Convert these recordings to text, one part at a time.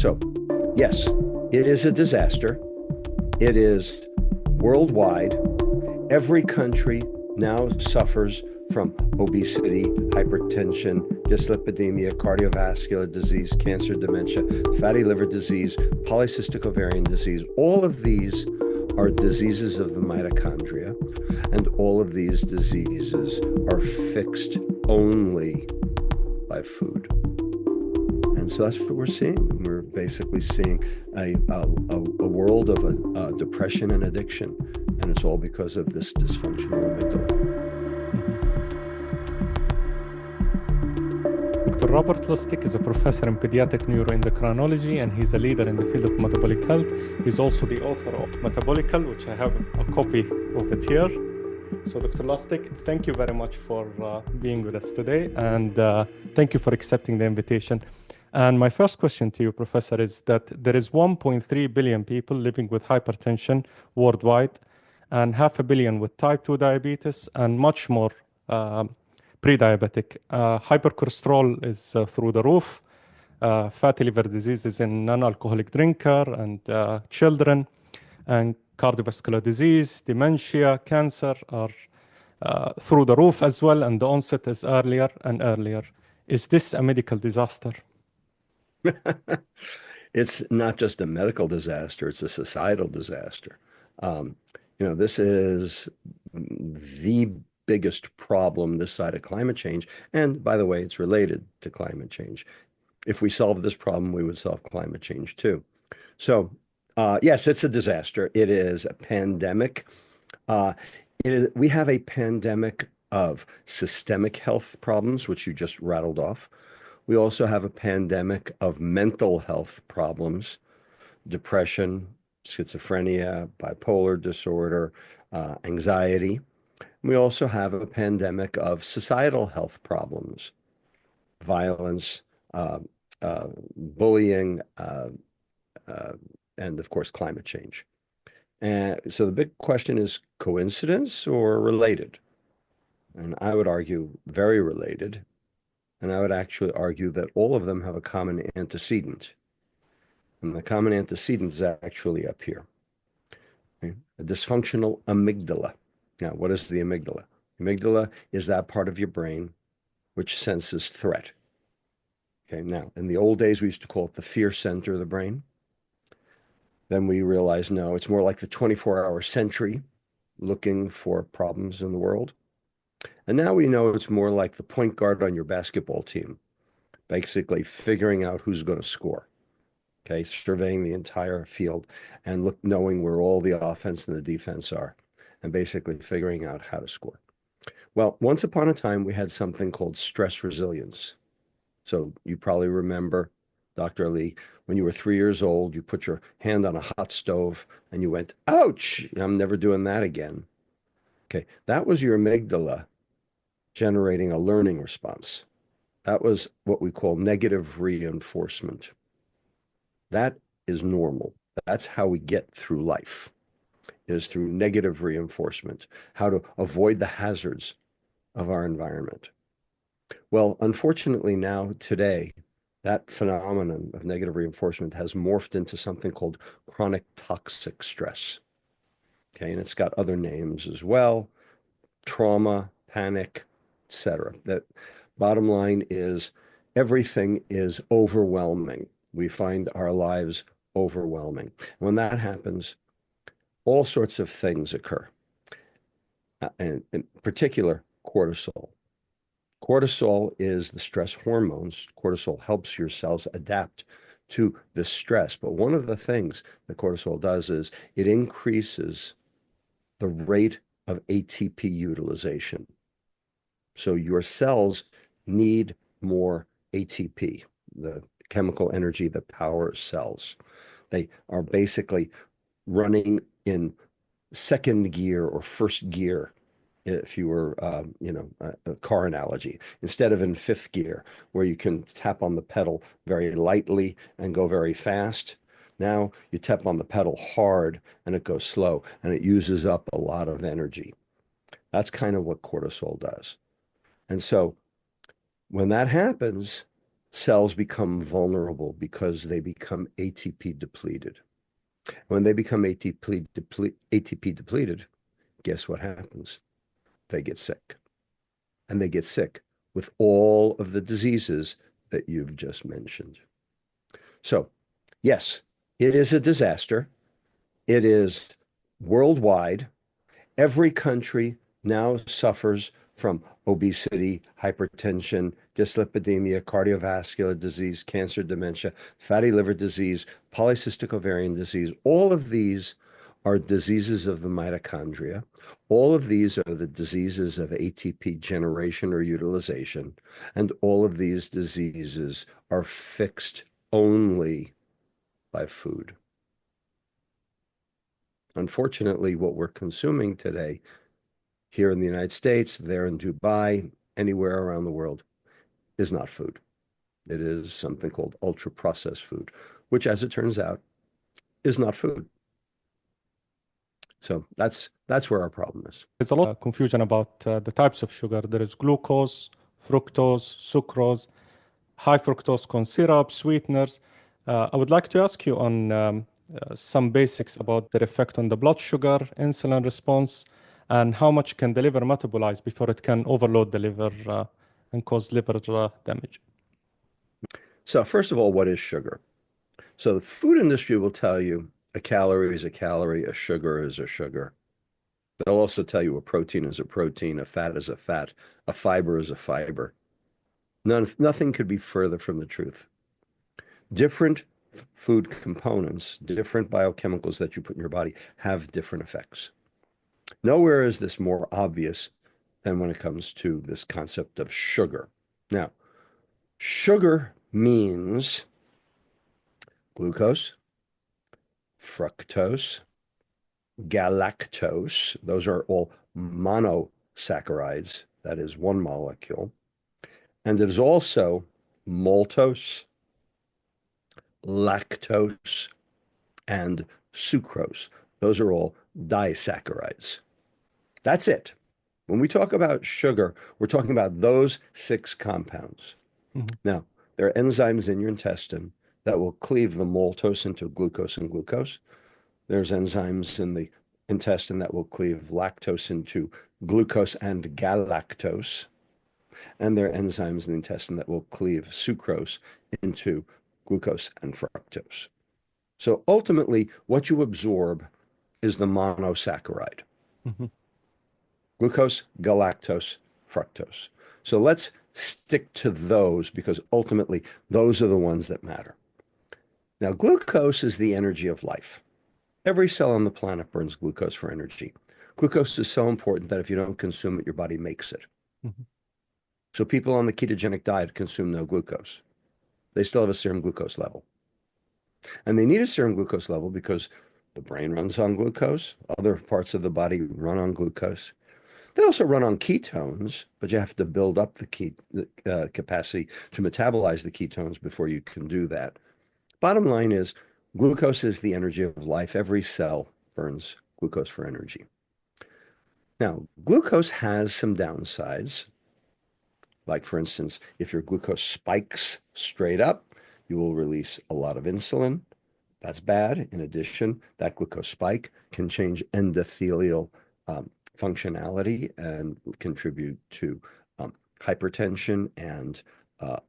So, yes, it is a disaster. It is worldwide. Every country now suffers from obesity, hypertension, dyslipidemia, cardiovascular disease, cancer, dementia, fatty liver disease, polycystic ovarian disease. All of these are diseases of the mitochondria, and all of these diseases are fixed only by food. And so that's what we're seeing. We're basically seeing a world of depression and addiction, and it's all because of this dysfunctional amygdala. Dr. Robert Lustig is a professor in pediatric neuroendocrinology, and he's a leader in the field of metabolic health. He's also the author of Metabolical, which I have a copy of it here. So, Dr. Lustig, thank you very much for being with us today, and thank you for accepting the invitation. And my first question to you, Professor, is that there is 1.3 billion people living with hypertension worldwide, and 500 million with type 2 diabetes, and much more pre-diabetic. Hypercholesterol is through the roof. Fatty liver disease is in non-alcoholic drinker and children, and cardiovascular disease, dementia, cancer are through the roof as well, and the onset is earlier and earlier. Is this a medical disaster? It's not just a medical disaster, it's a societal disaster. This is the biggest problem this side of climate change. And by the way, it's related to climate change. If we solve this problem, we would solve climate change too. So, yes, it's a disaster. It is a pandemic. We have a pandemic of systemic health problems, which you just rattled off. We also have a pandemic of mental health problems, depression, schizophrenia, bipolar disorder, anxiety. We also have a pandemic of societal health problems, violence, bullying, and of course, climate change. And so the big question is coincidence or related? And I would argue very related. And I would actually argue that all of them have a common antecedent. And the common antecedent is actually up here. Okay? A dysfunctional amygdala. Now, what is the amygdala? The amygdala is that part of your brain which senses threat. Okay, now, in the old days, we used to call it the fear center of the brain. Then we realized, no, it's more like the 24-hour sentry looking for problems in the world. And now we know it's more like the point guard on your basketball team, basically figuring out who's going to score. Okay, surveying the entire field and knowing where all the offense and the defense are, and basically figuring out how to score. Well, once upon a time, we had something called stress resilience. So you probably remember, Dr. Ali, when you were 3 years old, you put your hand on a hot stove and you went, ouch, I'm never doing that again. Okay, that was your amygdala generating a learning response. That was what we call negative reinforcement. That is normal. That's how we get through life, is through negative reinforcement, how to avoid the hazards of our environment. Well, unfortunately now, today, that phenomenon of negative reinforcement has morphed into something called chronic toxic stress. Okay, and it's got other names as well, trauma, panic, etc. That bottom line is everything is overwhelming. We find our lives overwhelming. When that happens, all sorts of things occur, and in particular, cortisol. Cortisol is the stress hormones. Cortisol helps your cells adapt to the stress. But one of the things that cortisol does is it increases the rate of ATP utilization. So your cells need more ATP, the chemical energy that powers cells. They are basically running in second gear or first gear, if you were, a car analogy, instead of in fifth gear, where you can tap on the pedal very lightly and go very fast. Now you tap on the pedal hard and it goes slow and it uses up a lot of energy. That's kind of what cortisol does. And so when that happens, cells become vulnerable because they become ATP depleted. When they become ATP depleted, guess what happens? They get sick. And they get sick with all of the diseases that you've just mentioned. So, yes, it is a disaster. It is worldwide. Every country now suffers from obesity, hypertension, dyslipidemia, cardiovascular disease, cancer, dementia, fatty liver disease, polycystic ovarian disease. All of these are diseases of the mitochondria. All of these are the diseases of ATP generation or utilization. And all of these diseases are fixed only by food. Unfortunately, what we're consuming today here in the United States, there in Dubai, anywhere around the world, is not food. It is something called ultra-processed food, which, as it turns out, is not food. So that's where our problem is. There's a lot of confusion about the types of sugar. There is glucose, fructose, sucrose, high fructose corn syrup, sweeteners. I would like to ask you on some basics about their effect on the blood sugar, insulin response, and how much can the liver metabolize before it can overload the liver and cause liver damage. So first of all, what is sugar? So the food industry will tell you a calorie is a calorie, a sugar is a sugar. They'll also tell you a protein is a protein, a fat is a fat, a fiber is a fiber. Nothing could be further from the truth. Different food components, different biochemicals that you put in your body have different effects. Nowhere is this more obvious than when it comes to this concept of sugar. Now, sugar means glucose, fructose, galactose. Those are all monosaccharides. That is one molecule. And it is also maltose, lactose, and sucrose. Those are all disaccharides. That's it. When we talk about sugar, we're talking about those 6 compounds. Mhm. Now, there are enzymes in your intestine that will cleave the maltose into glucose and glucose. There's enzymes in the intestine that will cleave lactose into glucose and galactose. And there are enzymes in the intestine that will cleave sucrose into glucose and fructose. So ultimately, what you absorb is the monosaccharide. Mhm. Glucose, galactose, fructose. So let's stick to those because ultimately those are the ones that matter. Now, glucose is the energy of life. Every cell on the planet burns glucose for energy. Glucose is so important that if you don't consume it, your body makes it. Mhm. So people on the ketogenic diet consume no glucose. They still have a serum glucose level. And they need a serum glucose level because the brain runs on glucose, other parts of the body run on glucose. They also run on ketones, but you have to build up the capacity to metabolize the ketones before you can do that. Bottom line is, glucose is the energy of life. Every cell burns glucose for energy. Now, glucose has some downsides. Like, for instance, if your glucose spikes straight up, you will release a lot of insulin. That's bad. In addition, that glucose spike can change endothelial functionality and contribute to hypertension and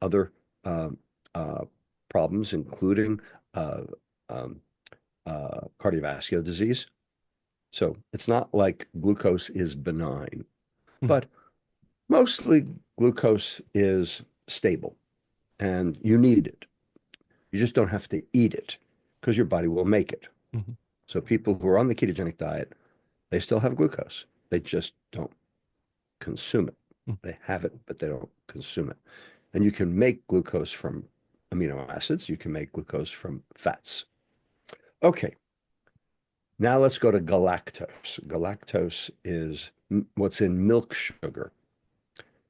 other um, uh, problems, including uh, um, cardiovascular disease. So it's not like glucose is benign, Mhm. but mostly glucose is stable and you need it. You just don't have to eat it because your body will make it. Mhm. So people who are on the ketogenic diet, they still have glucose. They just don't consume it. Mhm. They have it, but they don't consume it. And you can make glucose from amino acids. You can make glucose from fats. Okay, now let's go to galactose. Galactose is what's in milk sugar.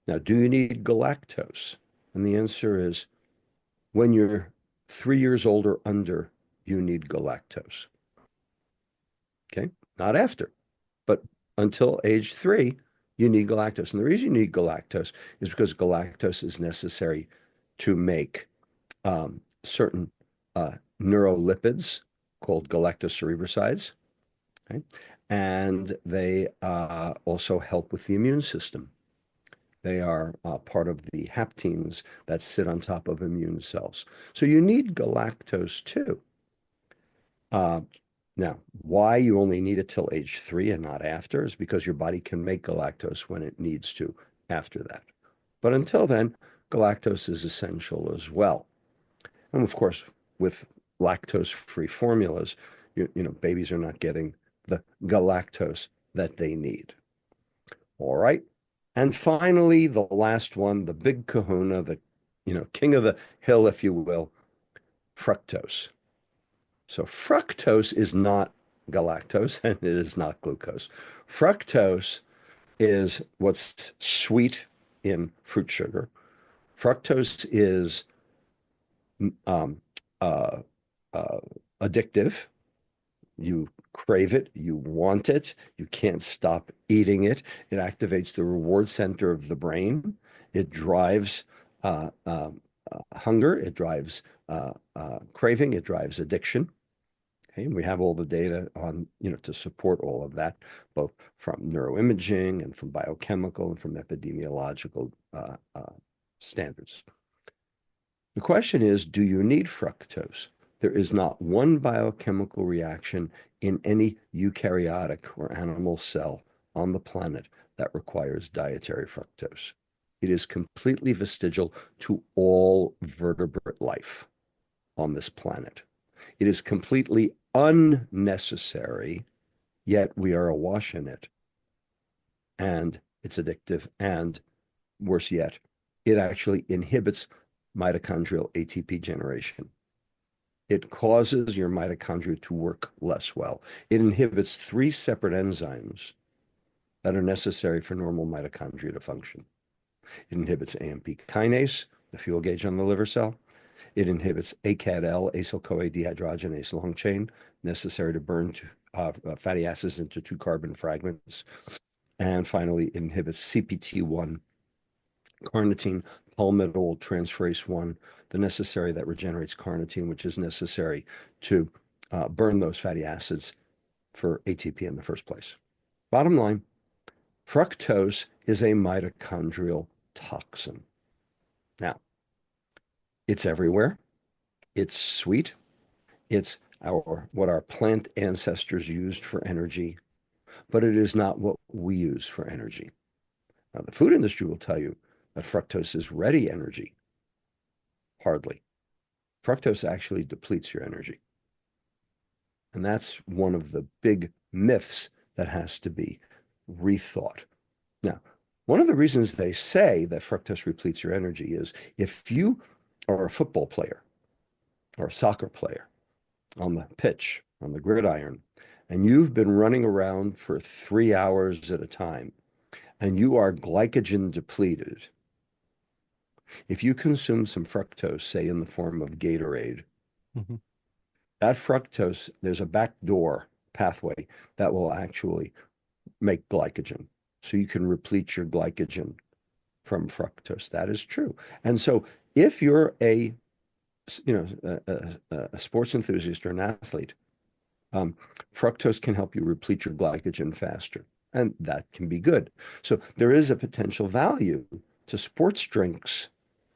Now, do you need galactose? And the answer is when you're 3 years old or under, you need galactose. Okay, not after, but until age 3, you need galactose. And the reason you need galactose is because galactose is necessary to make certain neurolipids called galactocerebrosides, okay? And they also help with the immune system. They are part of the haptenes that sit on top of immune cells. So you need galactose too. Uh, Now, why you only need it till age 3 and not after is because your body can make galactose when it needs to after that. But until then, galactose is essential as well. And of course, with lactose-free formulas, babies are not getting the galactose that they need. All right. And finally, the last one, the big kahuna, the king of the hill, if you will, fructose. So fructose is not galactose and it is not glucose. Fructose is what's sweet in fruit sugar. Fructose is um, uh, uh, addictive. You crave it, you want it, you can't stop eating it. It activates the reward center of the brain. It drives hunger, it drives craving, it drives addiction. Okay, and we have all the data on, to support all of that, both from neuroimaging and from biochemical and from epidemiological standards. The question is, do you need fructose? There is not one biochemical reaction in any eukaryotic or animal cell on the planet that requires dietary fructose. It is completely vestigial to all vertebrate life on this planet. It is completely unnecessary, yet we are awash in it. And it's addictive, and worse yet, it actually inhibits mitochondrial ATP generation. It causes your mitochondria to work less well. It inhibits 3 separate enzymes that are necessary for normal mitochondria to function. It inhibits AMP kinase, the fuel gauge on the liver cell. It inhibits ACAD-L, acyl-CoA dehydrogenase long chain, necessary to burn fatty acids into 2 carbon fragments. And finally, it inhibits CPT1, carnitine palmitoyl transferase 1, the necessary that regenerates carnitine, which is necessary to burn those fatty acids for ATP in the first place. Bottom line, fructose is a mitochondrial toxin. Now, it's everywhere. It's sweet. It's what our plant ancestors used for energy, but it is not what we use for energy. Now, the food industry will tell you that fructose is ready energy. Hardly. Fructose actually depletes your energy. And that's one of the big myths that has to be rethought. Now, one of the reasons they say that fructose depletes your energy is if you are a football player or a soccer player on the pitch, on the gridiron, and you've been running around for 3 hours at a time, and you are glycogen depleted, if you consume some fructose, say in the form of Gatorade, that fructose, there's a backdoor pathway that will actually make glycogen. So you can replete your glycogen from fructose. That is true. And so if you're a sports enthusiast or an athlete, fructose can help you replete your glycogen faster. And that can be good. So there is a potential value to sports drinks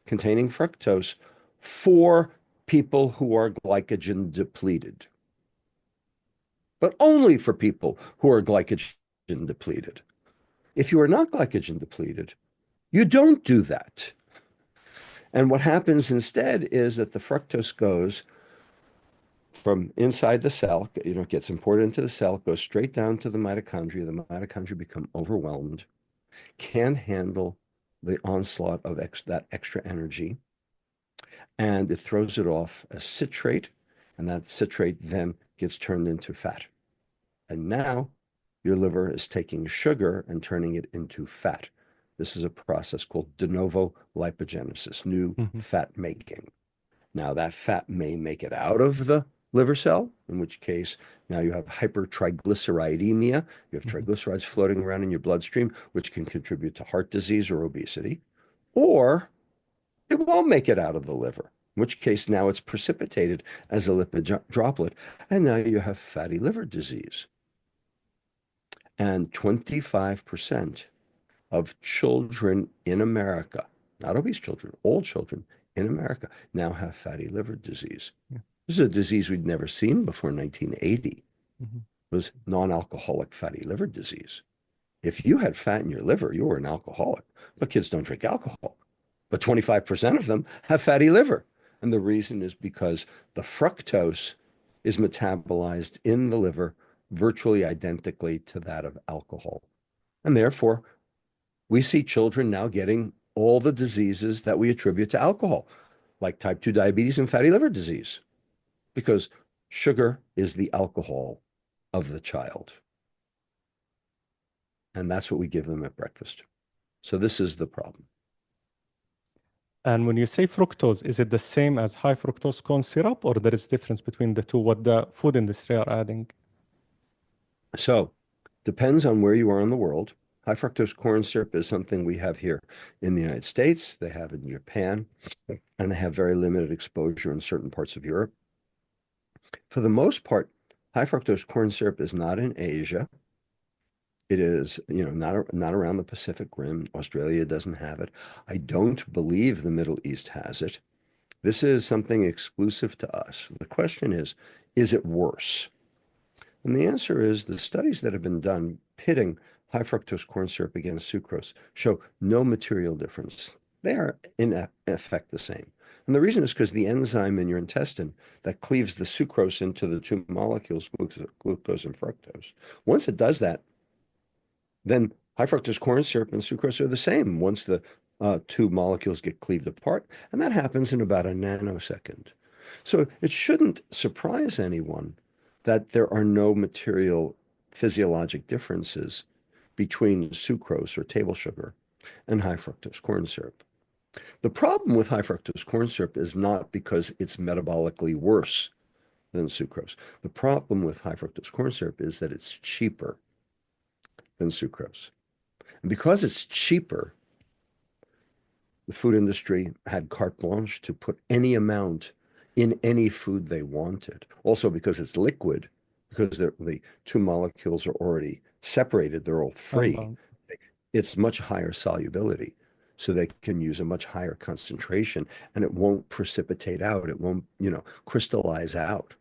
containing fructose for people who are glycogen depleted, but only for people who are glycogen depleted. If you are not glycogen depleted, you don't do that. And what happens instead is that the fructose goes from inside the cell, gets imported into the cell, goes straight down to the mitochondria. The mitochondria become overwhelmed, can't handle the onslaught of that extra energy, and it throws it off as citrate, and that citrate then gets turned into fat. And now your liver is taking sugar and turning it into fat. This is a process called de novo lipogenesis, new fat making. Now that fat may make it out of the liver cell, in which case now you have hypertriglyceridemia. You have triglycerides floating around in your bloodstream, which can contribute to heart disease or obesity. Or It won't make it out of the liver, in which case now it's precipitated as a lipid droplet, and now you have fatty liver disease. And 25% of children in America, not obese children, all children in America now have fatty liver disease. Yeah. This is a disease we'd never seen before 1980. Mm-hmm. It was non-alcoholic fatty liver disease. If you had fat in your liver, you were an alcoholic. But kids don't drink alcohol. But 25% of them have fatty liver. And the reason is because the fructose is metabolized in the liver virtually identically to that of alcohol. And therefore, we see children now getting all the diseases that we attribute to alcohol, like type 2 diabetes and fatty liver disease, because sugar is the alcohol of the child. And that's what we give them at breakfast. So this is the problem. And when you say fructose, is it the same as high fructose corn syrup, or there is difference between the two, what the food industry are adding? So depends on where you are in the world. High fructose corn syrup is something we have here in the United States. They have it in Japan, and they have very limited exposure in certain parts of Europe. For the most part, high fructose corn syrup is not in Asia. It is, not around the Pacific Rim. Australia doesn't have it. I don't believe the Middle East has it. This is something exclusive to us. The question is it worse? And the answer is the studies that have been done pitting high fructose corn syrup against sucrose show no material difference. They are in effect the same. And the reason is because the enzyme in your intestine that cleaves the sucrose into the two molecules, glucose and fructose, once it does that, then high fructose corn syrup and sucrose are the same once the two molecules get cleaved apart. And that happens in about a nanosecond. So it shouldn't surprise anyone that there are no material physiologic differences between sucrose or table sugar and high fructose corn syrup. The problem with high fructose corn syrup is not because it's metabolically worse than sucrose. The problem with high fructose corn syrup is that it's cheaper than sucrose. And because it's cheaper, the food industry had carte blanche to put any amount in any food they wanted. Also because it's liquid, because the two molecules are already separated, they're all free. Unbound. It's much higher solubility. So they can use a much higher concentration and it won't precipitate out. It won't, crystallize out.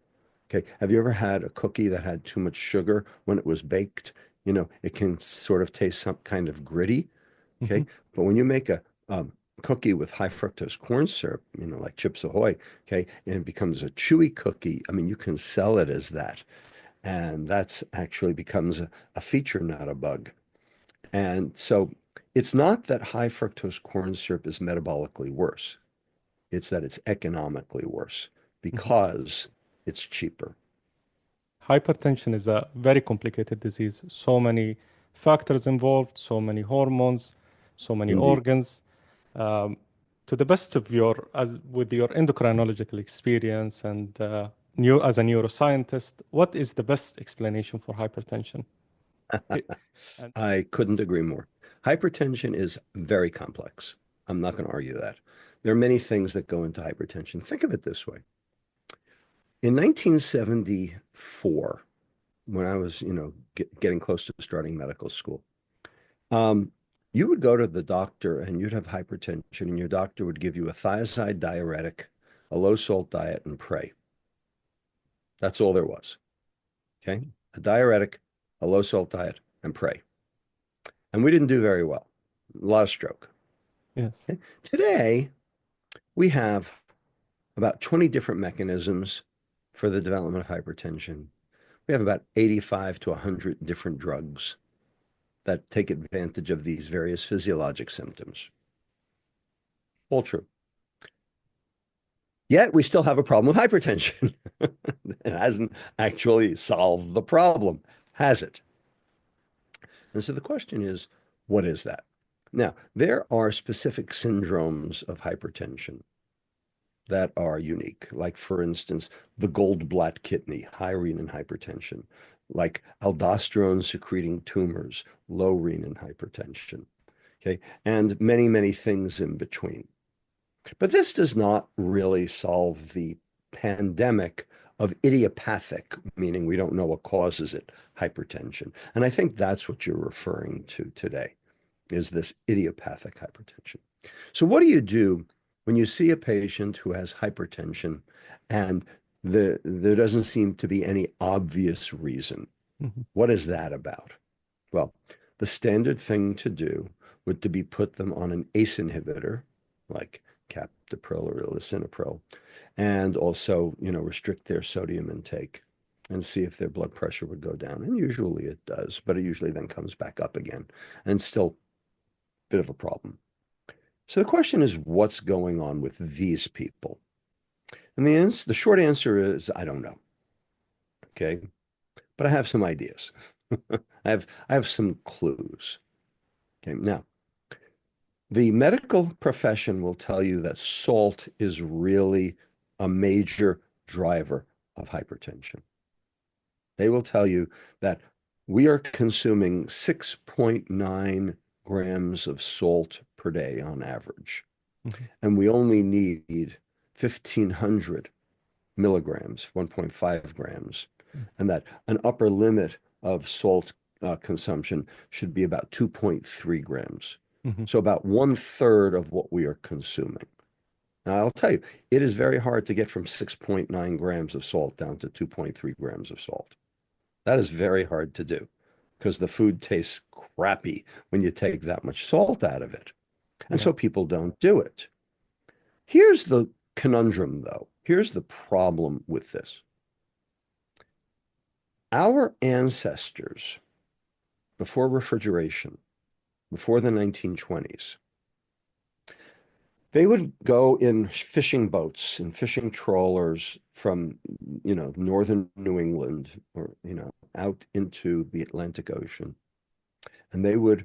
Okay. Have you ever had a cookie that had too much sugar when it was baked? It can sort of taste some kind of gritty. Okay. Mm-hmm. But when you make a cookie with high fructose corn syrup, like Chips Ahoy, okay, and it becomes a chewy cookie, I mean, you can sell it as that. And that's actually becomes a feature, not a bug. And so it's not that high fructose corn syrup is metabolically worse. It's that it's economically worse Mm-hmm. because it's cheaper. Hypertension is a very complicated disease. So many factors involved, so many hormones, so many Indeed. organs. Um, to the best of with your endocrinological experience and as a neuroscientist, what is the best explanation for hypertension? It, and I couldn't agree more. Hypertension is very complex. I'm not going to argue that. There are many things that go into hypertension. Think of it this way. In 1974, when I was, getting close to starting medical school, um, you would go to the doctor and you'd have hypertension, and your doctor would give you a thiazide diuretic, a low salt diet, and pray. That's all there was. Okay. A diuretic, a low salt diet, and pray. And we didn't do very well. A lot of stroke. yes, Okay? Today, we have about 20 different mechanisms for the development of hypertension. We have about 85 to 100 different drugs that take advantage of these various physiologic symptoms. All true. Yet we still have a problem with hypertension. It hasn't actually solved the problem, has it? And so the question is, what is that? Now, there are specific syndromes of hypertension that are unique, like, for instance, the Goldblatt kidney, high renin hypertension, like aldosterone secreting tumors, low renin hypertension, okay, and many, many things in between. But this does not really solve the pandemic of idiopathic, meaning we don't know what causes it, hypertension. And I think that's what you're referring to today, is this idiopathic hypertension. So what do you do when you see a patient who has hypertension and there doesn't seem to be any obvious reason? Mhm. What is that about? Well, the standard thing to do would to be put them on an ACE inhibitor, like captopril or lisinopril, and also, restrict their sodium intake and see if their blood pressure would go down. And usually it does, but it usually then comes back up again and still a bit of a problem. So the question is, what's going on with these people? And the short answer is, I don't know. Okay. But I have some ideas. I have some clues. Okay. Now, the medical profession will tell you that salt is really a major driver of hypertension. They will tell you that we are consuming 6.9 grams of salt per day on average, Mhm. and we only need 1,500 milligrams, 1.5 grams, and that an upper limit of salt consumption should be about 2.3 grams. Mhm. So about one third of what we are consuming. Now, I'll tell you, it is very hard to get from 6.9 grams of salt down to 2.3 grams of salt. That is very hard to do because the food tastes crappy when you take that much salt out of it. And Yeah. so people don't do it. Here's the conundrum, though. Here's the problem with this. Our ancestors, before refrigeration, before the 1920s, they would go in fishing boats and fishing trawlers from, northern New England or, out into the Atlantic Ocean. And they would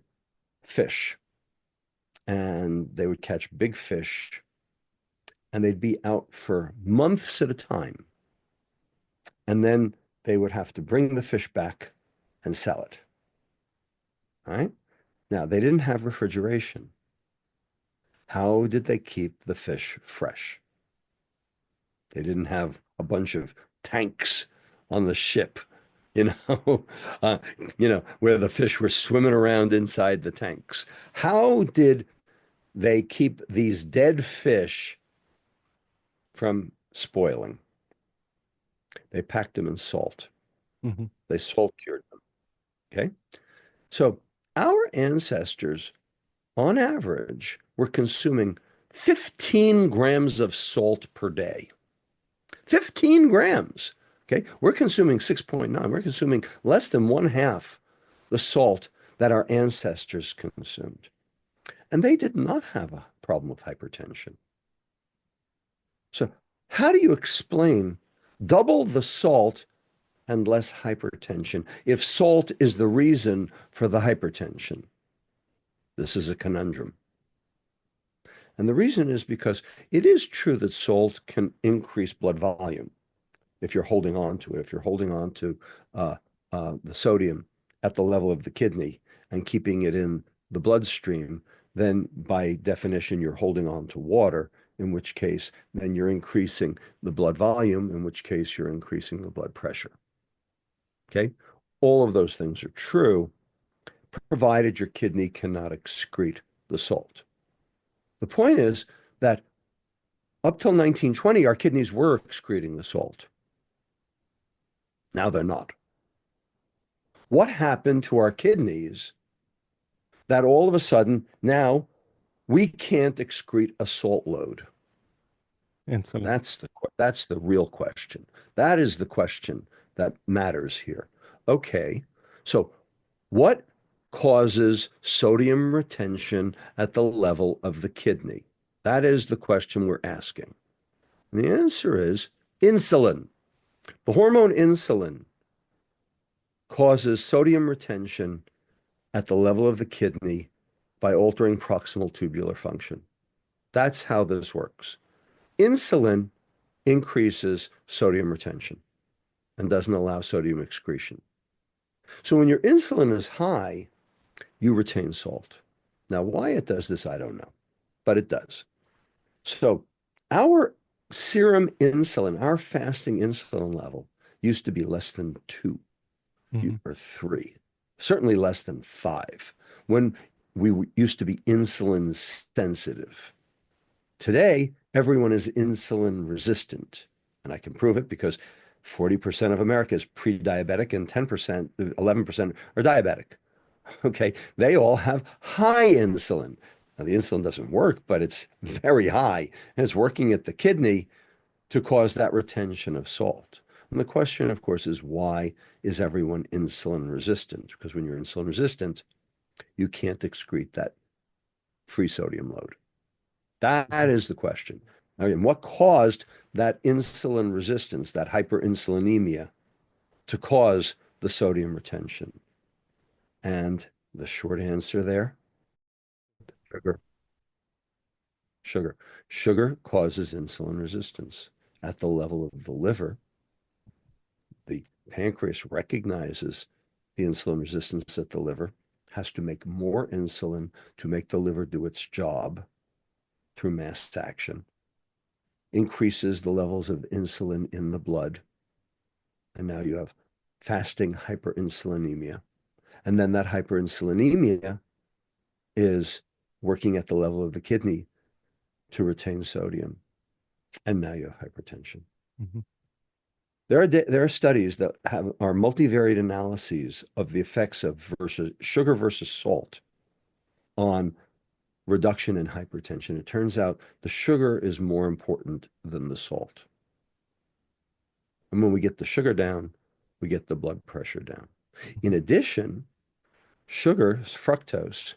fish and they would catch big fish and they'd be out for months at a time. And then they would have to bring the fish back and sell it. All right. Now, they didn't have refrigeration. How did they keep the fish fresh? They didn't have a bunch of tanks on the ship, you know, uh, where the fish were swimming around inside the tanks. How did they keep these dead fish from spoiling? They packed them in salt. Mhm. They salt cured them. Okay. So our ancestors, on average, were consuming 15 grams of salt per day. 15 grams. Okay. We're consuming 6.9. We're consuming less than one half the salt that our ancestors consumed. And they did not have a problem with hypertension. So, how do you explain double the salt and less hypertension if salt is the reason for the hypertension? This is a conundrum. And the reason is because it is true that salt can increase blood volume if you're holding on to it, if you're holding on to uh, the sodium at the level of the kidney and keeping it in the bloodstream, then by definition, you're holding on to water, in which case, then you're increasing the blood volume, in which case, you're increasing the blood pressure. Okay. All of those things are true, provided your kidney cannot excrete the salt. The point is that up till 1920, our kidneys were excreting the salt. Now they're not. What happened to our kidneys that all of a sudden now we can't excrete a salt load? Insulin. That's the real question. That is the question that matters here. Okay, so what causes sodium retention at the level of the kidney? That is the question we're asking. And the answer is insulin. The hormone insulin causes sodium retention at the level of the kidney by altering proximal tubular function. That's how this works. Insulin increases sodium retention and doesn't allow sodium excretion. So when your insulin is high, you retain salt. Now, why it does this, I don't know, but it does. So our serum insulin, our fasting insulin level used to be less than 2 Hmm. or 3, certainly less than 5 when we used to be insulin sensitive. Today, everyone is insulin resistant. And I can prove it because 40% of America is pre-diabetic and 10%, 11% are diabetic. Okay. They all have high insulin. Now, the insulin doesn't work, but it's very high. And it's working at the kidney to cause that retention of salt. And the question, of course, is why is everyone insulin resistant? Because when you're insulin resistant, you can't excrete that free sodium load. That is the question. And what caused that insulin resistance, that hyperinsulinemia, to cause the sodium retention? And the short answer there, sugar. Sugar. Sugar causes insulin resistance. At the level of the liver, the pancreas recognizes the insulin resistance at the liver, has to make more insulin to make the liver do its job through mass action, increases the levels of insulin in the blood. And now you have fasting hyperinsulinemia. And then that hyperinsulinemia is working at the level of the kidney to retain sodium. And now you have hypertension. Hmm. There are studies that are multivariate analyses of the effects of sugar versus salt on reduction in hypertension. It turns out the sugar is more important than the salt. And when we get the sugar down, we get the blood pressure down. In addition, sugar, fructose,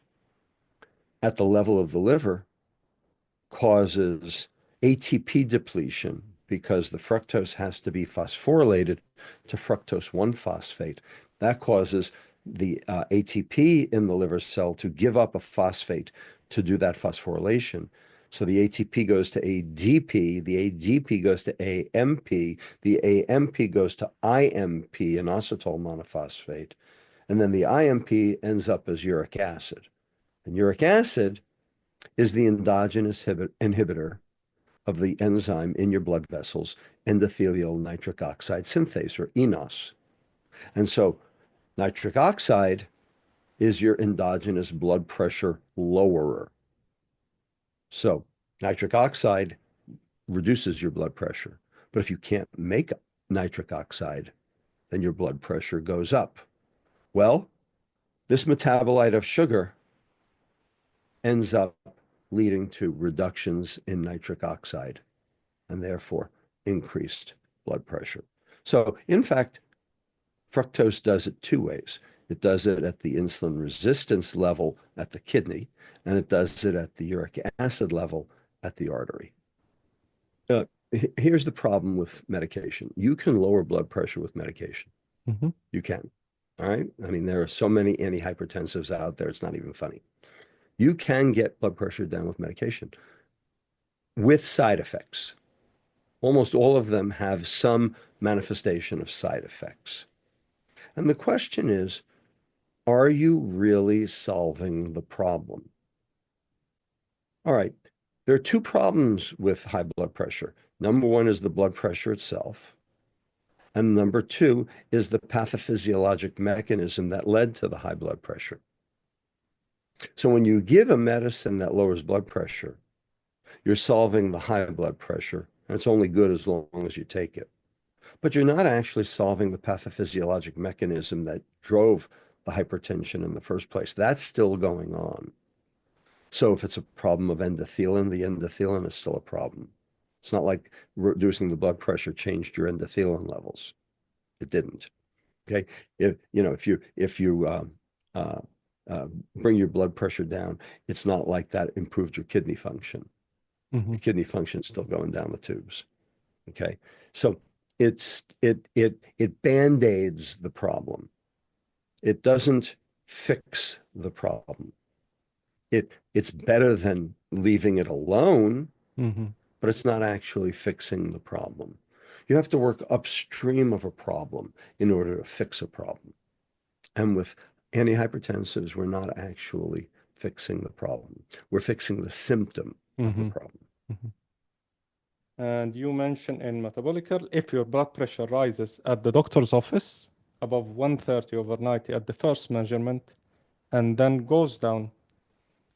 at the level of the liver causes ATP depletion because the fructose has to be phosphorylated to fructose 1-phosphate. That causes the ATP in the liver cell to give up a phosphate to do that phosphorylation. So the ATP goes to ADP, the ADP goes to AMP, the AMP goes to IMP, inositol monophosphate, and then the IMP ends up as uric acid. And uric acid is the endogenous inhibitor of the enzyme in your blood vessels, endothelial nitric oxide synthase, or eNOS. And so nitric oxide is your endogenous blood pressure lowerer. So nitric oxide reduces your blood pressure. But if you can't make nitric oxide, then your blood pressure goes up. Well, this metabolite of sugar ends up leading to reductions in nitric oxide and therefore increased blood pressure. So, in fact, fructose does it 2 ways. It does it at the insulin resistance level at the kidney, and it does it at the uric acid level at the artery. Uh, Here's the problem with medication. You can lower blood pressure with medication. Hmm. You can. All right. I mean, there are so many antihypertensives out there, it's not even funny. You can get blood pressure down with medication with side effects. Almost all of them have some manifestation of side effects. And the question is, are you really solving the problem? All right, there are 2 problems with high blood pressure. Number 1 is the blood pressure itself. And number 2 is the pathophysiologic mechanism that led to the high blood pressure. So when you give a medicine that lowers blood pressure, you're solving the high blood pressure, and it's only good as long as you take it. But you're not actually solving the pathophysiologic mechanism that drove the hypertension in the first place. That's still going on. So if it's a problem of endothelin, the endothelin is still a problem. It's not like reducing the blood pressure changed your endothelin levels. It didn't. Okay. If you uh, bring your blood pressure down, it's not like that improved your kidney function. Hmm. Your kidney function is still going down the tubes. Okay. So it band-aids the problem. It doesn't fix the problem. It's better than leaving it alone, Hmm. but it's not actually fixing the problem. You have to work upstream of a problem in order to fix a problem. And with antihypertensives, we're not actually fixing the problem. We're fixing the symptom of the Hmm. problem. Hmm. And you mentioned in Metabolical, if your blood pressure rises at the doctor's office above 130 over 90 at the first measurement and then goes down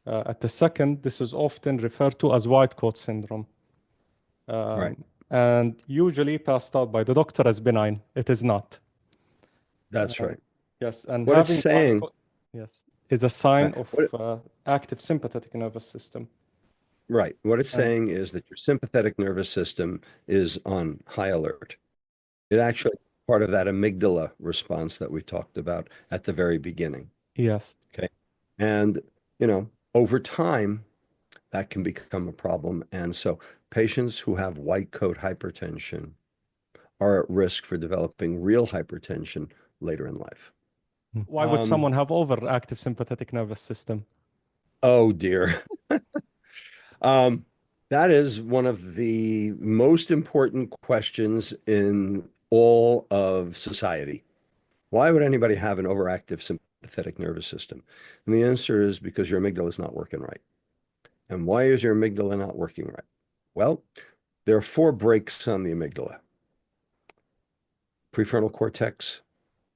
at the second, this is often referred to as white coat syndrome. Right. And usually passed out by the doctor as benign. It is not. That's right. Yes, and What it's having white saying, coat, yes, is a sign of what active sympathetic nervous system. right. What it's And saying is that your sympathetic nervous system is on high alert. It actually part of that amygdala response that we talked about at the very beginning. yes, Okay. And, over time, that can become a problem. And so patients who have white coat hypertension are at risk for developing real hypertension later in life. why would Um, someone have overactive sympathetic nervous system? oh dear. Um, that is one of the most important questions in all of society. Why would anybody have an overactive sympathetic nervous system? And the answer is because your amygdala is not working right. And why is your amygdala not working right? Well, there are four breaks on the amygdala. Prefrontal cortex,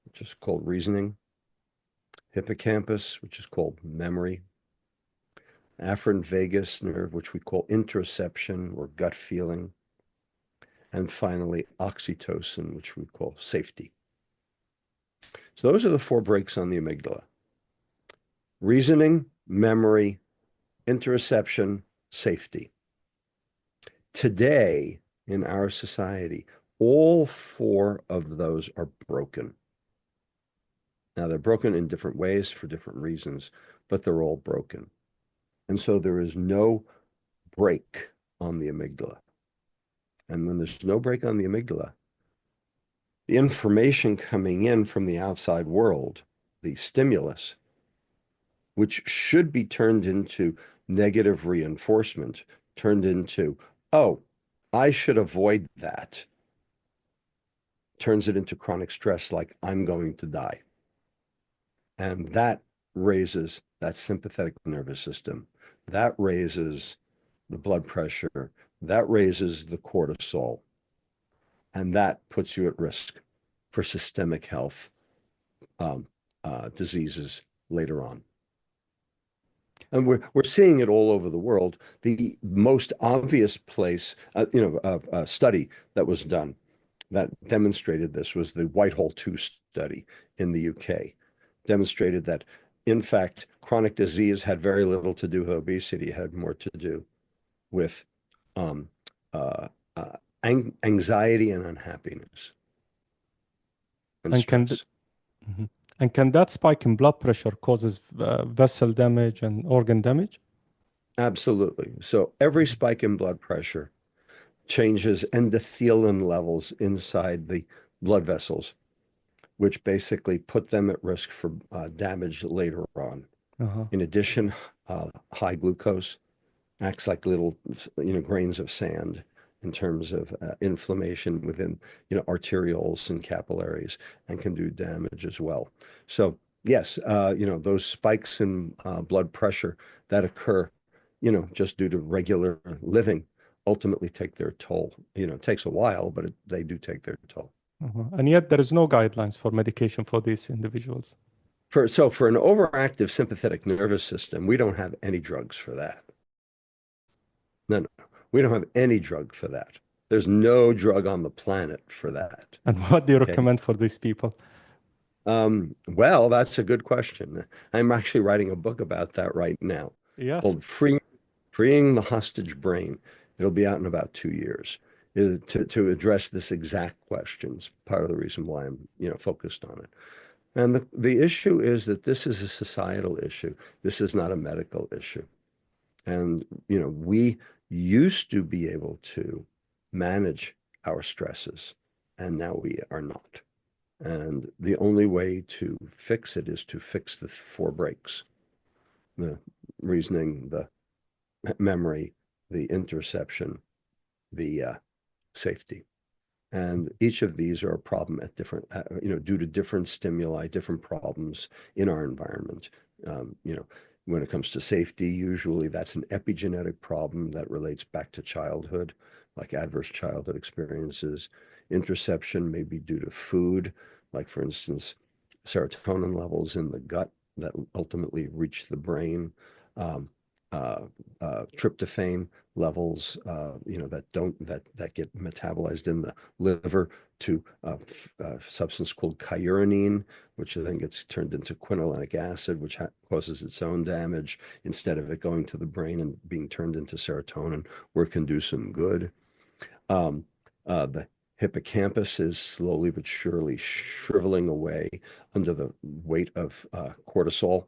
which is called reasoning, hippocampus, which is called memory, afferent vagus nerve, which we call interoception or gut feeling, and finally oxytocin, which we call safety. So those are the four breaks on the amygdala. Reasoning, memory, interoception, safety. Today, in our society, all four of those are broken. Now, they're broken in different ways for different reasons, but they're all broken. And so there is no break on the amygdala. And when there's no break on the amygdala, the information coming in from the outside world, the stimulus, which should be turned into negative reinforcement, turned into, oh, I should avoid that, turns it into chronic stress like I'm going to die. And that raises that sympathetic nervous system. That raises the blood pressure. That raises the cortisol. And that puts you at risk for systemic health diseases later on. And we're seeing it all over the world. The most obvious place, a study that was done that demonstrated this was the Whitehall 2 study in the UK. Demonstrated that, in fact, chronic disease had very little to do with obesity. It had more to do with um, uh, uh, anxiety and unhappiness and And can stress. Mhm. And can that spike in blood pressure causes vessel damage and organ damage? Absolutely. So every Mhm. spike in blood pressure changes endothelin levels inside the blood vessels, which basically put them at risk for damage later on. Uh-huh. In addition, high glucose acts like little, grains of sand in terms of inflammation within, arterioles and capillaries and can do damage as well. So yes, those spikes in blood pressure that occur, just due to regular living ultimately take their toll. It takes a while, but they do take their toll. Uh-huh. And yet there is no guidelines for medication for these individuals. For an overactive sympathetic nervous system, we don't have any drugs for that. No, no, we don't have any drug for that. There's no drug on the planet for that. And what do you Okay. recommend for these people? Well, that's a good question. I'm actually writing a book about that right now Yes. called Freeing the Hostage Brain. It'll be out in about 2 years to address this exact question. It's part of the reason why I'm, focused on it. And the issue is that this is a societal issue. This is not a medical issue. And, we used to be able to manage our stresses, and now we are not. And the only way to fix it is to fix the four breaks, the reasoning, the memory, the interception, the safety. And each of these are a problem at different, due to different stimuli, different problems in our environment. Um, you know, when it comes to safety, usually that's an epigenetic problem that relates back to childhood. like adverse childhood experiences. Interception may be due to food, like for instance, serotonin levels in the gut that ultimately reach the brain. Um, uh, Tryptophan levels, that get metabolized in the liver to a substance called kyuranine, which then gets turned into quinolinic acid, which causes its own damage. Instead of it going to the brain and being turned into serotonin, where it can do some good. Um, the hippocampus is slowly but surely shriveling away under the weight of cortisol,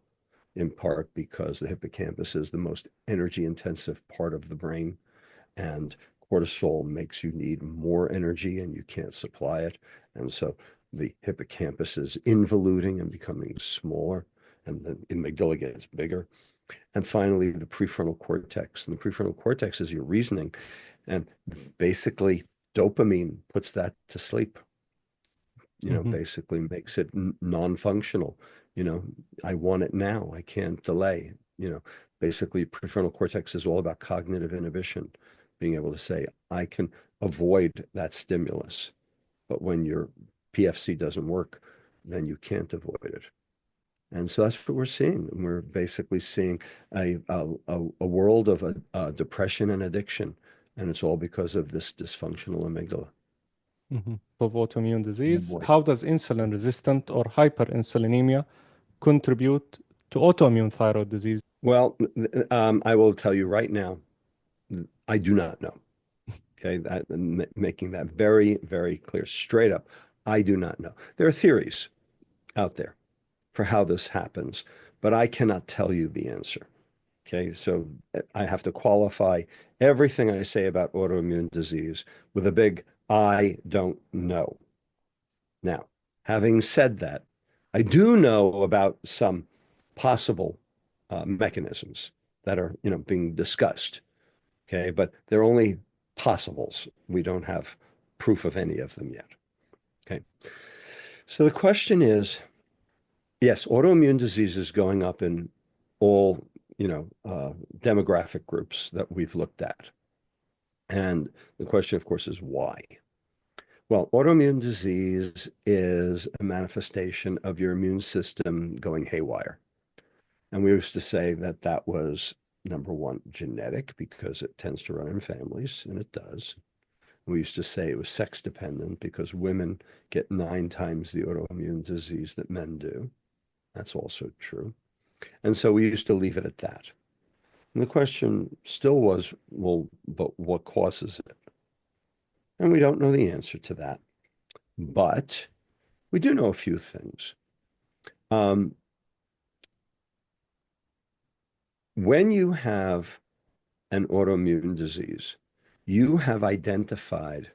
in part because the hippocampus is the most energy intensive part of the brain, and cortisol makes you need more energy and you can't supply it. And so the hippocampus is involuting and becoming smaller, and the amygdala gets bigger. And finally, the prefrontal cortex. And the prefrontal cortex is your reasoning. And basically, dopamine puts that to sleep, Hmm. basically makes it non-functional. I want it now. I can't delay. Basically, prefrontal cortex is all about cognitive inhibition, being able to say, I can avoid that stimulus. But when your PFC doesn't work, then you can't avoid it. And so that's what we're seeing. And we're basically seeing a world of depression and addiction. And it's all because of this dysfunctional amygdala. Hmm. Of autoimmune Oh disease. boy. How does insulin resistant or hyperinsulinemia contribute to autoimmune thyroid disease? Well, I will tell you right now, I do not know. Okay, making that very, very clear, straight up. I do not know. There are theories out there for how this happens, but I cannot tell you the answer. Okay, so I have to qualify everything I say about autoimmune disease with a big I don't know. Now, having said that, I do know about some possible mechanisms that are, being discussed. Okay, but they're only possibles. We don't have proof of any of them yet. Okay, so the question is, yes, autoimmune disease is going up in all, demographic groups that we've looked at. And the question, of course, is why? Well, autoimmune disease is a manifestation of your immune system going haywire. And we used to say that that was number one, genetic, because it tends to run in families, and it does. We used to say it was sex dependent because women get 9 times the autoimmune disease that men do. That's also true. And so we used to leave it at that. And the question still was, well, but what causes it? And we don't know the answer to that. But we do know a few things. Um, when you have an autoimmune disease, you have identified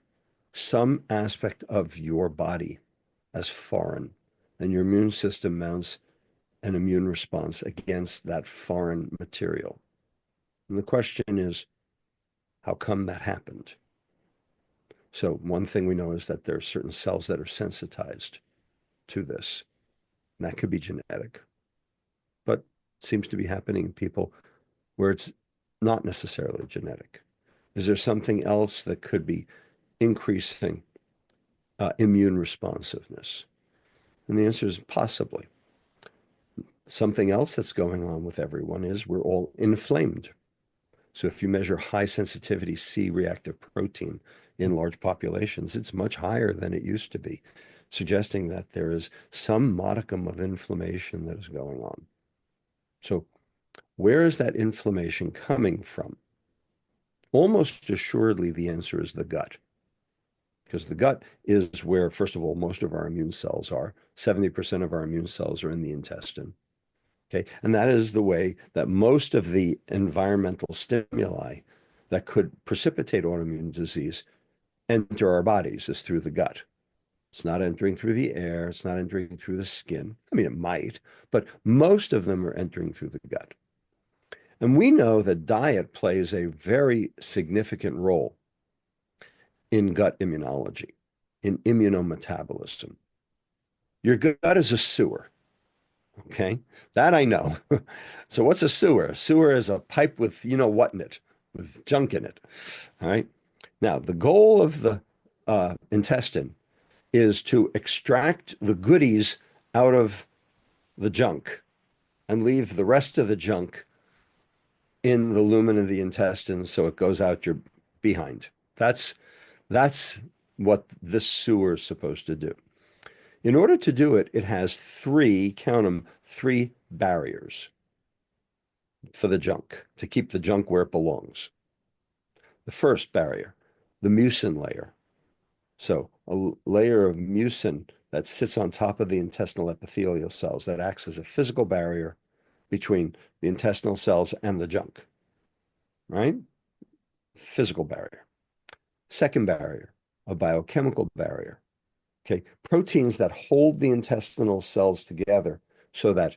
some aspect of your body as foreign, and your immune system mounts an immune response against that foreign material. And the question is, how come that happened? So one thing we know is that there are certain cells that are sensitized to this. And that could be genetic, but it seems to be happening in people where it's not necessarily genetic. Is there something else that could be increasing immune responsiveness? And the answer is possibly. Something else that's going on with everyone is we're all inflamed. So if you measure high sensitivity C reactive protein in large populations, it's much higher than it used to be, suggesting that there is some modicum of inflammation that is going on. So where is that inflammation coming from? Almost assuredly, the answer is the gut, because the gut is where, first of all, most of our immune cells are. 70% of our immune cells are in the intestine. Okay. And that is the way that most of the environmental stimuli that could precipitate autoimmune disease enter our bodies is through the gut. It's not entering through the air. It's not entering through the skin. I mean, it might, but most of them are entering through the gut. And we know that diet plays a very significant role in gut immunology, in immunometabolism. Your gut is a sewer. Okay, that I know. So what's a sewer? A sewer is a pipe with you know what in it, with junk in it. All right. Now, the goal of the intestine is to extract the goodies out of the junk and leave the rest of the junk in the lumen of the intestine so it goes out your behind. That's what this sewer is supposed to do. In order to do it, it has three, count them, three barriers for the junk, to keep the junk where it belongs. The first barrier, the mucin layer. So a layer of mucin that sits on top of the intestinal epithelial cells that acts as a physical barrier between the intestinal cells and the junk, right? Physical barrier. Second barrier, a biochemical barrier. Okay, proteins that hold the intestinal cells together so that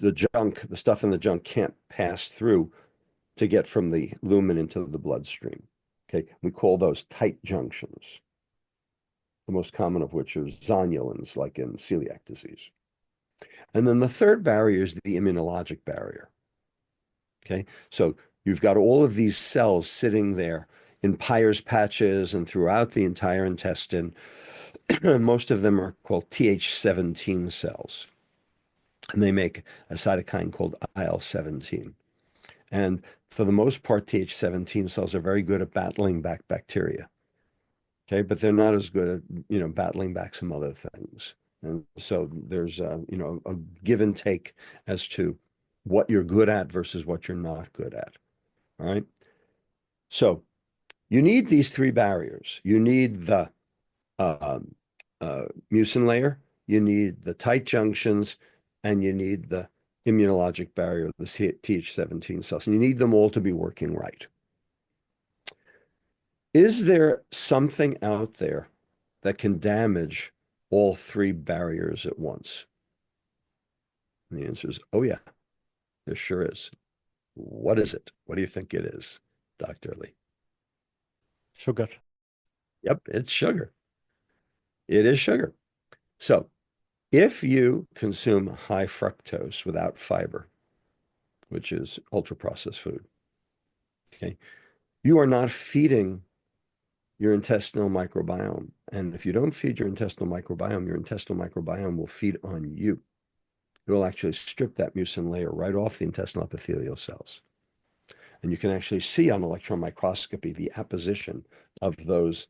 the junk, the stuff in the junk can't pass through to get from the lumen into the bloodstream. Okay, we call those tight junctions, the most common of which are zonulins, like in celiac disease. And then the third barrier is the immunologic barrier. Okay, so you've got all of these cells sitting there in Peyer's patches and throughout the entire intestine. Most of them are called Th17 cells, and they make a cytokine called IL-17. And for the most part, Th17 cells are very good at battling back bacteria. Okay, but they're not as good at, battling back some other things. And so there's, a give and take as to what you're good at versus what you're not good at. All right. So you need these three barriers. You need the um, mucin layer, you need the tight junctions, and you need the immunologic barrier, the Th17 cells. And you need them all to be working right. Is there something out there that can damage all three barriers at once? And the answer is, oh yeah, there sure is. What is it? What do you think it is, Dr. Lee? Sugar. Yep, it's sugar. It is sugar. So if you consume high fructose without fiber, which is ultra-processed food, okay, you are not feeding your intestinal microbiome. And if you don't feed your intestinal microbiome will feed on you. It will actually strip that mucin layer right off the intestinal epithelial cells. And you can actually see on electron microscopy the apposition of those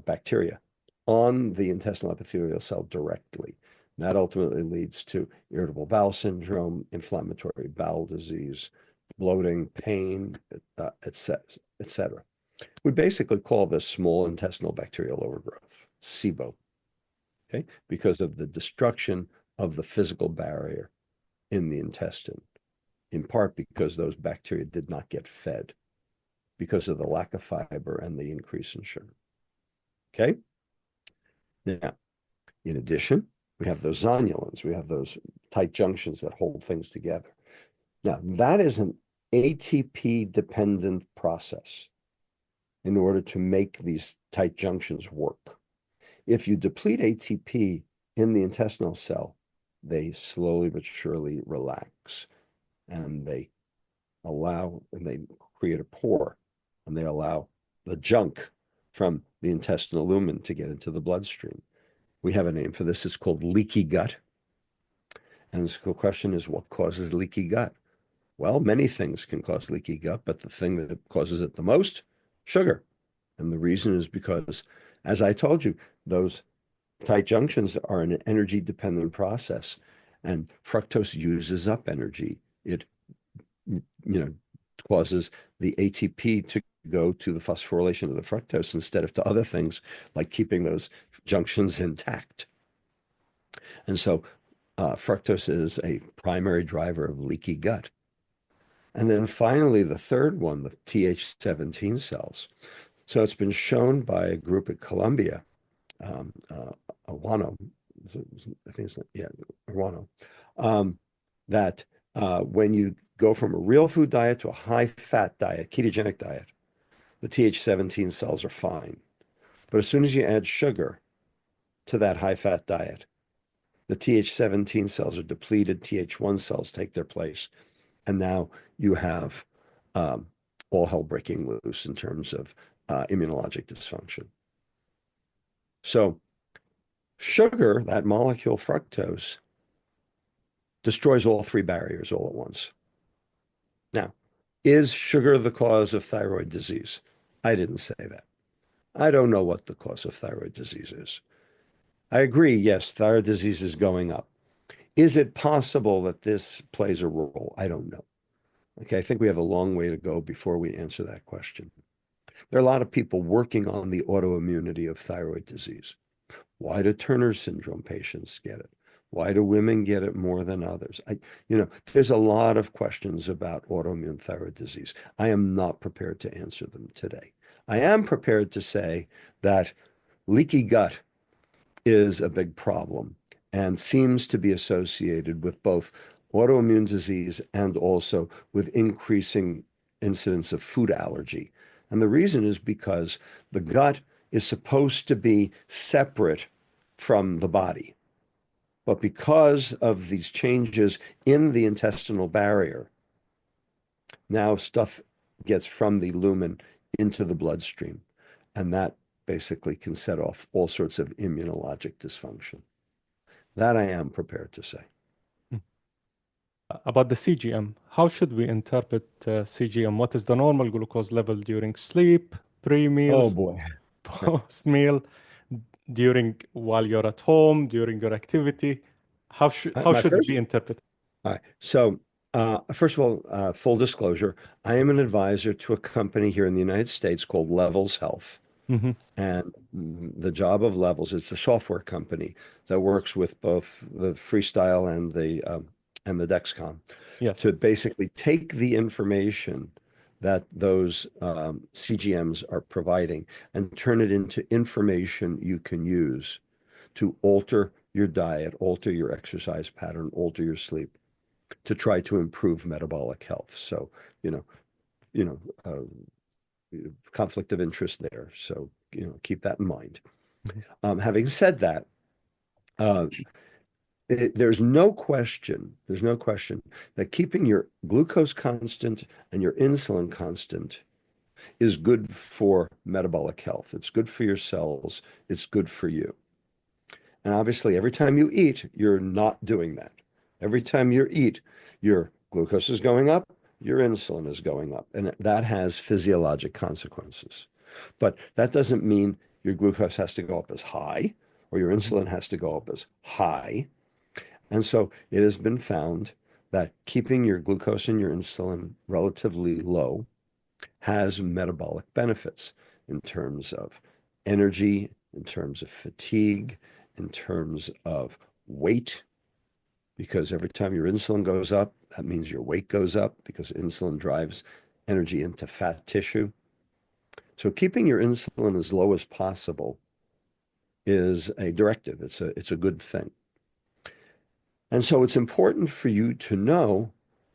bacteria on the intestinal epithelial cell directly. And that ultimately leads to irritable bowel syndrome, inflammatory bowel disease, bloating, pain, etc. We basically call this small intestinal bacterial overgrowth, SIBO, okay, because of the destruction of the physical barrier in the intestine, in part because those bacteria did not get fed because of the lack of fiber and the increase in sugar. Okay? Now, in addition, we have those zonulins. We have those tight junctions that hold things together. Now, that is an ATP-dependent process in order to make these tight junctions work. If you deplete ATP in the intestinal cell, they slowly but surely relax, and they create a pore, and they allow the junk from the intestinal lumen to get into the bloodstream. We have a name for this. It's called leaky gut. And the question is, what causes leaky gut? Well, many things can cause leaky gut, but the thing that causes it the most, sugar. And the reason is because, as I told you, those tight junctions are an energy-dependent process, and fructose uses up energy. It, causes the ATP to go to the phosphorylation of the fructose instead of to other things like keeping those junctions intact. And so fructose is a primary driver of leaky gut. And then finally, the third one, the Th17 cells. So it's been shown by a group at Columbia, Awano, I think it's, yeah, Awano, that when you go from a real food diet to a high-fat diet, ketogenic diet, the Th17 cells are fine. But as soon as you add sugar to that high-fat diet, the Th17 cells are depleted, Th1 cells take their place, and now you have all hell breaking loose in terms of immunologic dysfunction. So sugar, that molecule fructose, destroys all three barriers all at once. Now, is sugar the cause of thyroid disease? I didn't say that. I don't know what the cause of thyroid disease is. I agree, yes, thyroid disease is going up. Is it possible that this plays a role? I don't know. Okay, I think we have a long way to go before we answer that question. There are a lot of people working on the autoimmunity of thyroid disease. Why do Turner syndrome patients get it? Why do women get it more than others? There's a lot of questions about autoimmune thyroid disease. I am not prepared to answer them today. I am prepared to say that leaky gut is a big problem and seems to be associated with both autoimmune disease and also with increasing incidence of food allergy. And the reason is because the gut is supposed to be separate from the body. But because of these changes in the intestinal barrier, now stuff gets from the lumen into the bloodstream. And that basically can set off all sorts of immunologic dysfunction. That I am prepared to say. About the CGM, how should we interpret CGM? What is the normal glucose level during sleep, pre-meal, Oh boy. post-meal, while you're at home, during your activity? How My should it first, be interpreted? all right. So, first of all, full disclosure, I am an advisor to a company here in the United States called Levels Health. Hmm. And the job of Levels, it's a software company that works with both the Freestyle and the Dexcom Yes. to basically take the information that those CGMs are providing and turn it into information you can use to alter your diet, alter your exercise pattern, alter your sleep to try to improve metabolic health. So, you know, you know, conflict of interest there. So, keep that in mind. Mhm. Having said that, uh, there's no question that keeping your glucose constant and your insulin constant is good for metabolic health. It's good for your cells. It's good for you. And obviously, every time you eat, you're not doing that. Every time you eat, your glucose is going up, your insulin is going up, and that has physiologic consequences. But that doesn't mean your glucose has to go up as high or your Mhm. insulin has to go up as high. And so it has been found that keeping your glucose and your insulin relatively low has metabolic benefits in terms of energy, in terms of fatigue, in terms of weight, because every time your insulin goes up, that means your weight goes up because insulin drives energy into fat tissue. So keeping your insulin as low as possible is a directive. It's a good thing. And so it's important for you to know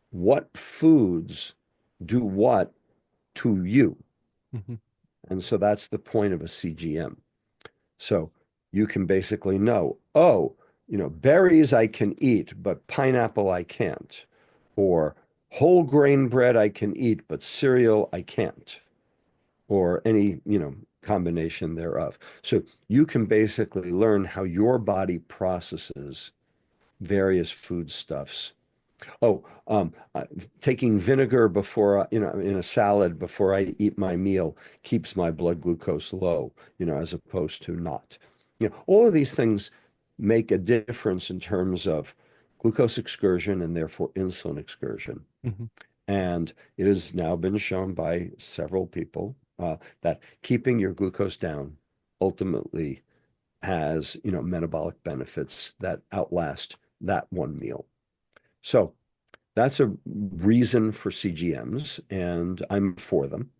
what foods do what to you. Mhm. And so that's the point of a CGM. So you can basically know, oh, berries I can eat, but pineapple I can't. Or whole grain bread I can eat, but cereal I can't. Or any, combination thereof. So you can basically learn how your body processes various foodstuffs. Oh, taking vinegar before, in a salad before I eat my meal keeps my blood glucose low, as opposed to not. All of these things make a difference in terms of glucose excursion and therefore insulin excursion. Mhm. And it has now been shown by several people that keeping your glucose down ultimately has, metabolic benefits that outlast that one meal. So that's a reason for CGMs, and I'm for them.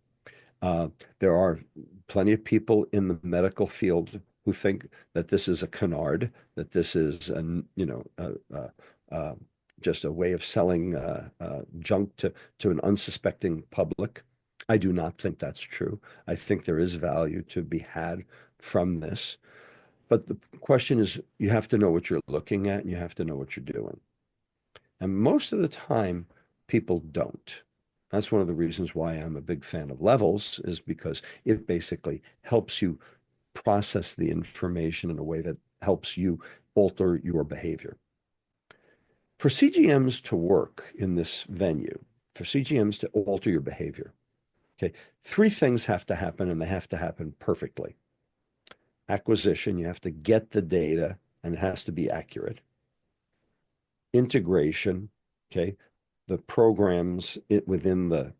There are plenty of people in the medical field who think that this is a canard, that this is uh, just a way of selling junk to an unsuspecting public. I do not think that's true. I think there is value to be had from this. But the question is, you have to know what you're looking at and you have to know what you're doing. And most of the time, people don't. That's one of the reasons why I'm a big fan of levels, is because it basically helps you process the information in a way that helps you alter your behavior. For CGMs to work in this venue, for CGMs to alter your behavior, okay, three things have to happen, and they have to happen perfectly. Acquisition, you have to get the data, and it has to be accurate. Integration, okay, the programs within the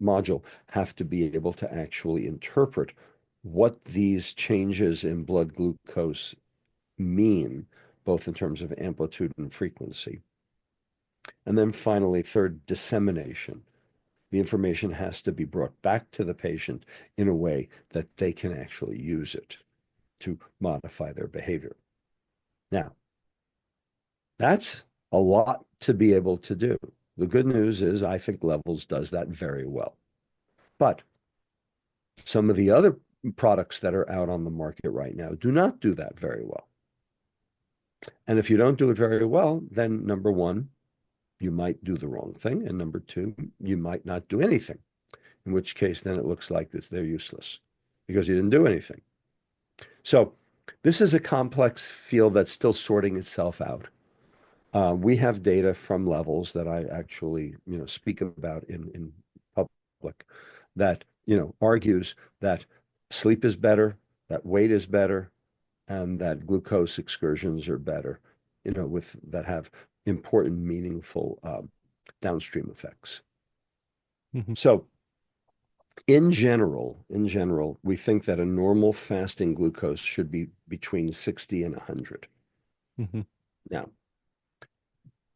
module have to be able to actually interpret what these changes in blood glucose mean, both in terms of amplitude and frequency. And then finally, third, dissemination. The information has to be brought back to the patient in a way that they can actually use it to modify their behavior. Now, that's a lot to be able to do. The good news is I think Levels does that very well. But some of the other products that are out on the market right now do not do that very well. And if you don't do it very well, then number one, you might do the wrong thing. And number two, you might not do anything, in which case then it looks like they're useless because you didn't do anything. So this is a complex field that's still sorting itself out. We have data from Levels that I actually, speak about in public that, argues that sleep is better, that weight is better, and that glucose excursions are better, that have important, meaningful downstream effects. Mm-hmm. So in general, we think that a normal fasting glucose should be between 60 and 100. Mm-hmm. Now,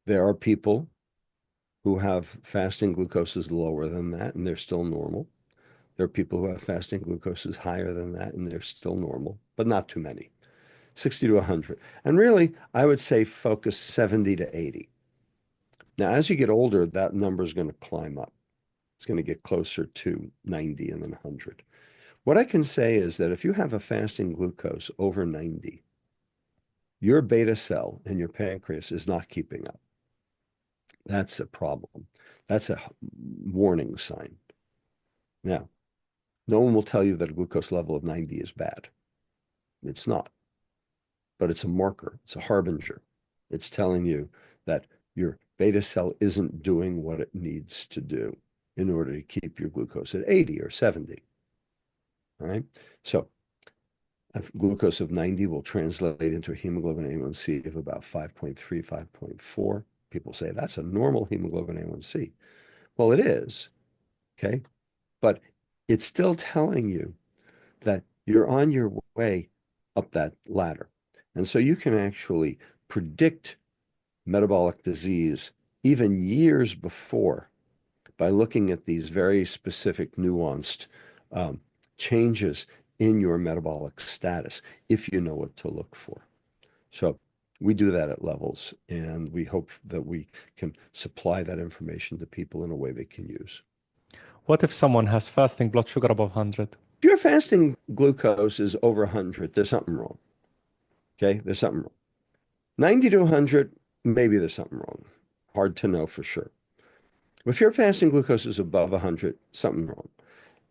there are people who have fasting glucoses lower than that, and they're still normal. There are people who have fasting glucoses higher than that, and they're still normal, but not too many. 60 to 100. And really, I would say focus 70 to 80. Now, as you get older, that number is going to climb up. It's going to get closer to 90 and then 100. What I can say is that if you have a fasting glucose over 90, your beta cell in your pancreas is not keeping up. That's a problem. That's a warning sign. Now, no one will tell you that a glucose level of 90 is bad. It's not. But it's a marker. It's a harbinger. It's telling you that your beta cell isn't doing what it needs to do in order to keep your glucose at 80 or 70. All right. So a glucose of 90 will translate into a hemoglobin A1C of about 5.3, 5.4. People say that's a normal hemoglobin A1C. Well, it is. Okay. But it's still telling you that you're on your way up that ladder. And so you can actually predict metabolic disease even years before by looking at these very specific, nuanced changes in your metabolic status, if you know what to look for. So we do that at Levels, and we hope that we can supply that information to people in a way they can use. What if someone has fasting blood sugar above 100? If your fasting glucose is over 100, there's something wrong. Okay, there's something wrong. 90 to 100, maybe there's something wrong. Hard to know for sure. If your fasting glucose is above 100, something wrong.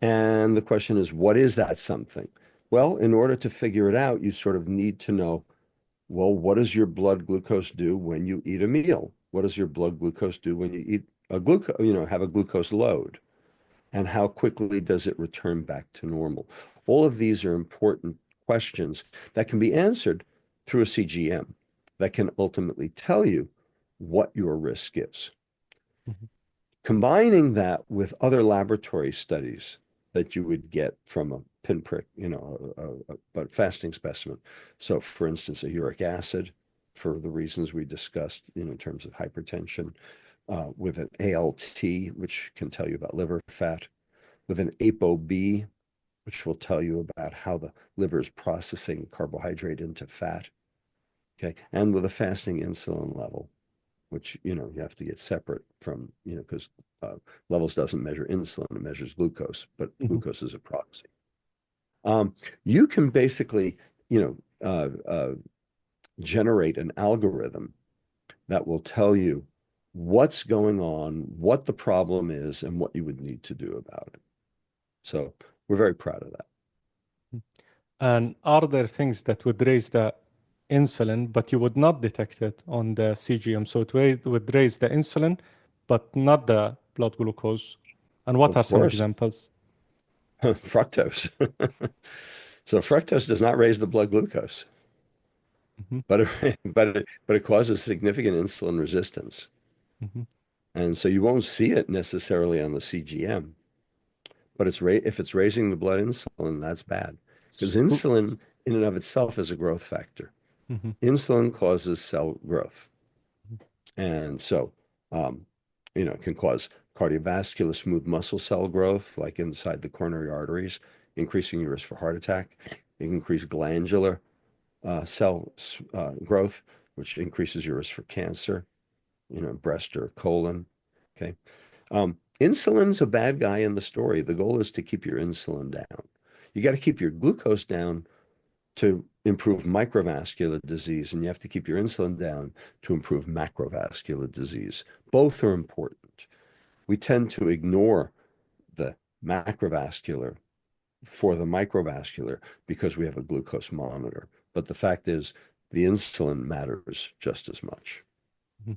And the question is, what is that something? Well, in order to figure it out, you sort of need to know, well, what does your blood glucose do when you eat a meal? What does your blood glucose do when you eat a glucose, have a glucose load? And how quickly does it return back to normal? All of these are important questions that can be answered through a CGM that can ultimately tell you what your risk is. Mm-hmm. Combining that with other laboratory studies that you would get from a pinprick, but fasting specimen. So for instance, a uric acid for the reasons we discussed, in terms of hypertension, with an ALT, which can tell you about liver fat, with an ApoB, which will tell you about how the liver is processing carbohydrate into fat, okay, and with a fasting insulin level, which, you have to get separate from, because Levels doesn't measure insulin, it measures glucose, but glucose is a proxy. You can basically, generate an algorithm that will tell you what's going on, what the problem is, and what you would need to do about it. So we're very proud of that. And are there things that would raise the insulin, but you would not detect it on the CGM? So would raise the insulin, but not the blood glucose. And what Of are some course, examples? fructose. So fructose does not raise the blood glucose, Mhm, but it causes significant insulin resistance. mhm, And so you won't see it necessarily on the CGM, but if it's raising the blood insulin, that's bad. Because So, insulin in and of itself is a growth factor. mhm, Insulin causes cell growth. And so, um, it can cause cardiovascular smooth muscle cell growth, like inside the coronary arteries, increasing your risk for heart attack. It can increase glandular cell growth, which increases your risk for cancer, breast or colon. Okay. Insulin's a bad guy in the story. The goal is to keep your insulin down. You got to keep your glucose down to improve microvascular disease, and you have to keep your insulin down to improve macrovascular disease. Both are important. We tend to ignore the macrovascular for the microvascular because we have a glucose monitor. But the fact is, the insulin matters just as much. mhm.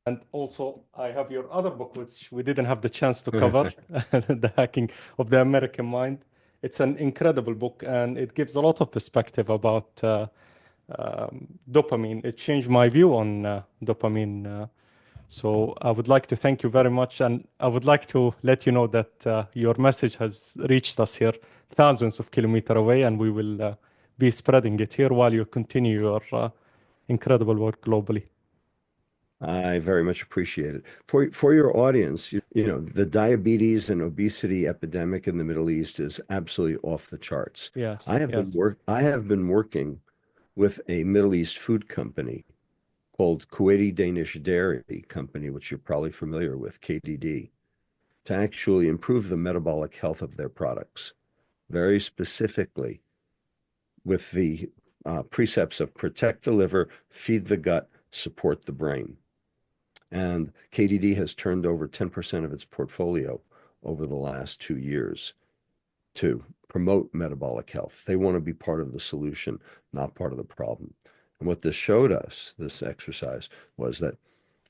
And also, I have your other book, which we didn't have the chance to cover, The Hacking of the American Mind. It's an incredible book, and it gives a lot of perspective about dopamine. It changed my view on dopamine. So I would like to thank you very much, and I would like to let you know that your message has reached us here, thousands of kilometers away, and we will be spreading it here while you continue your incredible work globally. I very much appreciate it. For your audience, the diabetes and obesity epidemic in the Middle East is absolutely off the charts. Yes, I have been yes. work I have been working with a Middle East food company called Kuwaiti Danish Dairy Company, which you're probably familiar with, KDD, to actually improve the metabolic health of their products, very specifically with the precepts of protect the liver, feed the gut, support the brain. And KDD has turned over 10% of its portfolio over the last 2 years to promote metabolic health. They want to be part of the solution, not part of the problem. And what this showed us, this exercise, was that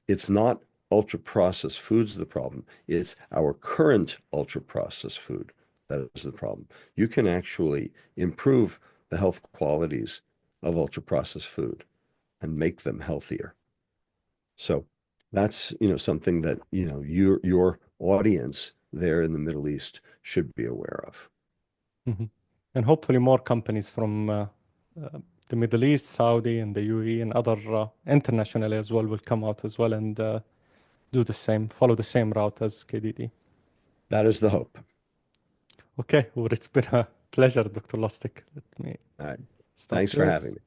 it's not ultra processed foods the problem. It's our current ultra processed food that is the problem. You can actually improve the health qualities of ultra processed food and make them healthier. So that's, something that, your audience there in the Middle East should be aware of. Mhm. And hopefully more companies from the Middle East, Saudi, and the UAE, and other internationally as well will come out as well and do the same, follow the same route as KDD. That is the hope. Okay, well, it's been a pleasure, Dr. Lustig. Let me All right. stop Thanks for having this. me.